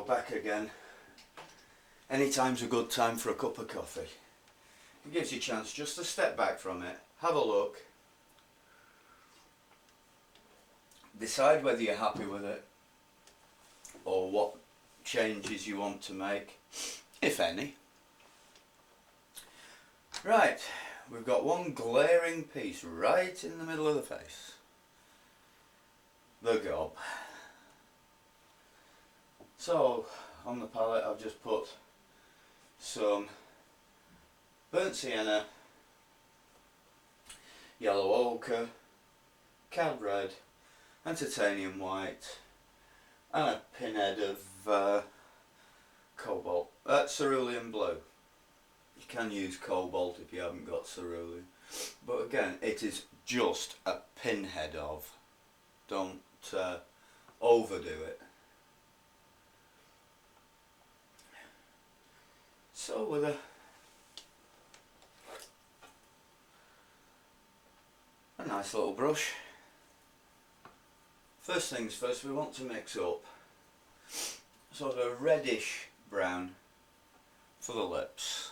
back again. Anytime's a good time for a cup of coffee. It gives you a chance just to step back from it, have a look, decide whether you're happy with it or what changes you want to make, if any. Right, we've got one glaring piece right in the middle of the face. The gob. So, on the palette I've just put some burnt sienna, yellow ochre, cad red, and titanium white, and a pinhead of cobalt, cerulean blue. You can use cobalt if you haven't got cerulean, but again, it is just a pinhead of. Don't overdo it. So with a nice little brush, first things first, we want to mix up sort of a reddish brown for the lips.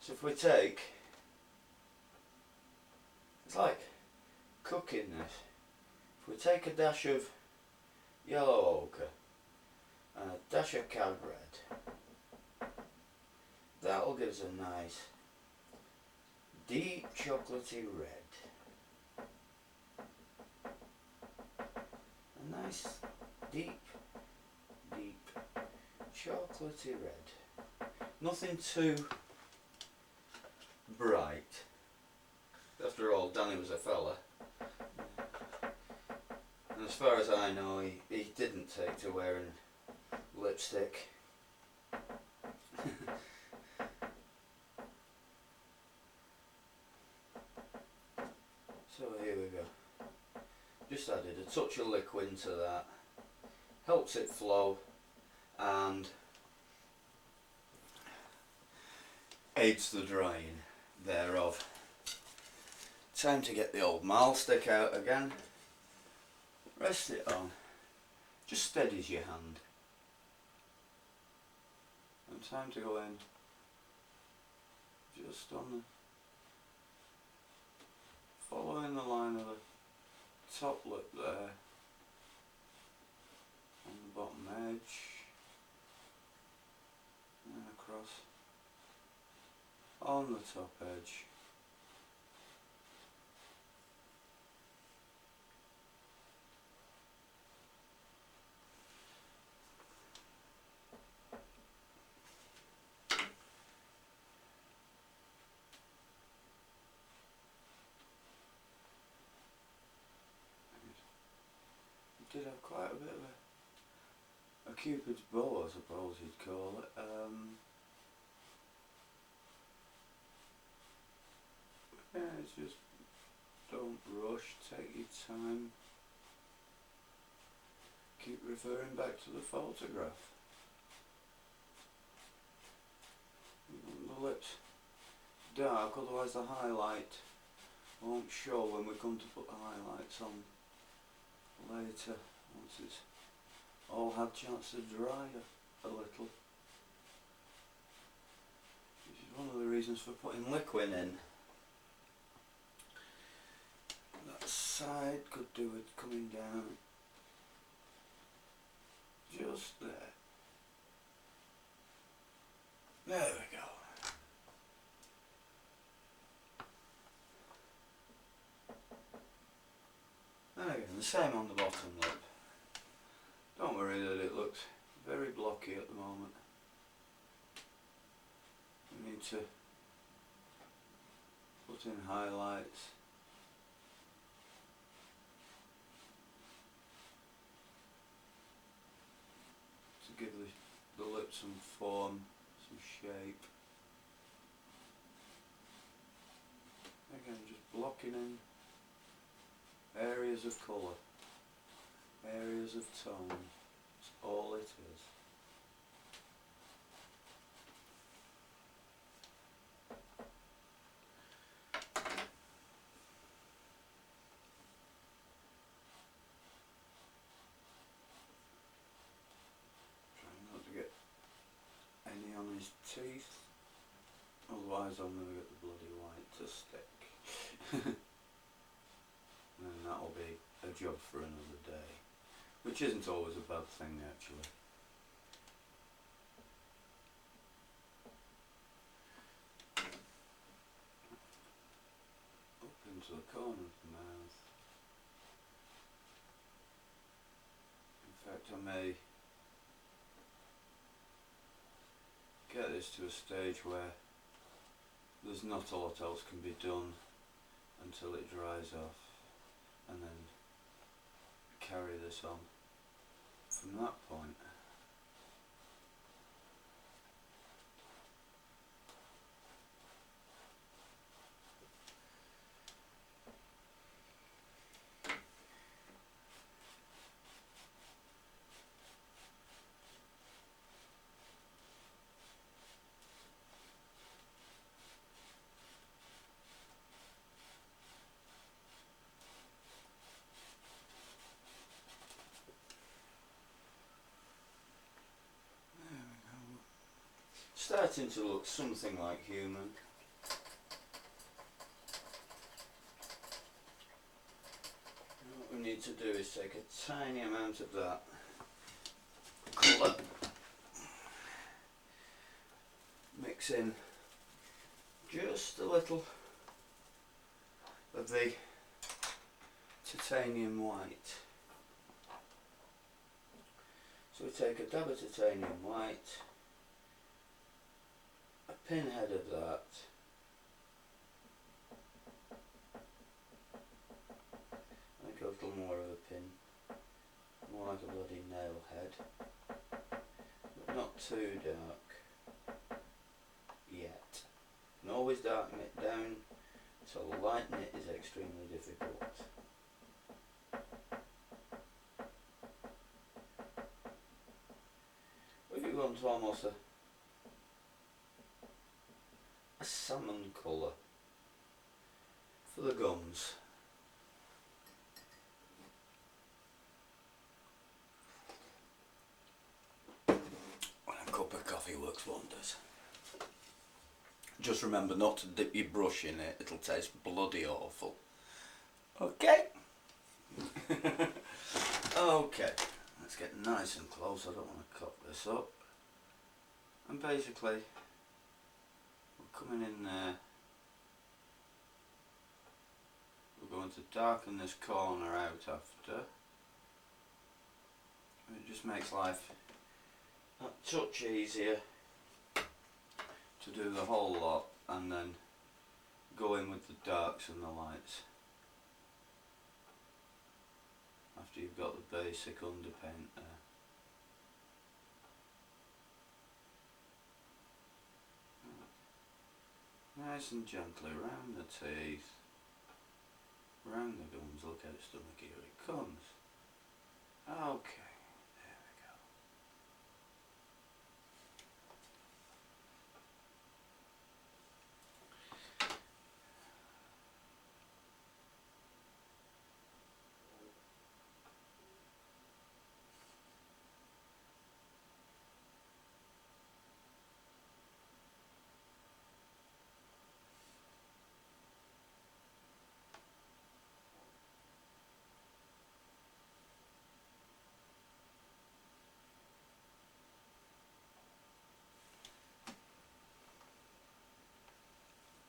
So if we take, it's like cooking this, if we take a dash of yellow ochre and a dash of cad red, that'll give us a nice deep chocolatey red. A nice deep chocolatey red. Nothing too bright. After all, Danny was a fella. And as far as I know, he didn't take to wearing lipstick. So here we go. Just added a touch of liquid into that. Helps it flow and aids the drying thereof. Time to get the old marl stick out again. Rest it on. Just steadies your hand. And time to go in just on the, following the line of the top lip there, on the bottom edge, and across on the top edge. Did have quite a bit of a Cupid's bow, I suppose you'd call it. Yeah, it's just don't rush, take your time, keep referring back to the photograph. You want the lips dark, otherwise the highlight won't show when we come to put the highlights on later, once it's all had chance to dry a little. Which is one of the reasons for putting liquid in. That side could do with coming down just there. There we go. And again, the same on the bottom lip. Don't worry that it looks very blocky at the moment. We need to put in highlights. To give the lip some form, some shape. Again, just blocking in areas of colour, areas of tone, that's all it is. his teeth, otherwise I'll never get the bloody white to stick. And that'll be a job for another day, which isn't always a bad thing actually. Up into the corner of the mouth. In fact, I may get this to a stage where there's not a lot else can be done until it dries off, and then carry this on from that point. Starting to look something like human. What we need to do is take a tiny amount of that colour, mix in just a little of the titanium white. So we take a dab of titanium white, a pinhead of that, make a little more of a pin, more like a bloody nail head, but not too dark yet. And always darken it down, so lighten it is extremely difficult. We want almost a salmon colour for the gums. A cup of coffee works wonders. Just remember not to dip your brush in it, it'll taste bloody awful. Okay? Okay, let's get nice and close, I don't want to cock this up. And basically, we're coming in there, we're going to darken this corner out after. It just makes life a touch easier to do the whole lot and then go in with the darks and the lights after you've got the basic underpaint there. Nice and gently round the teeth, round the gums, look how stomachy, here it comes. Okay.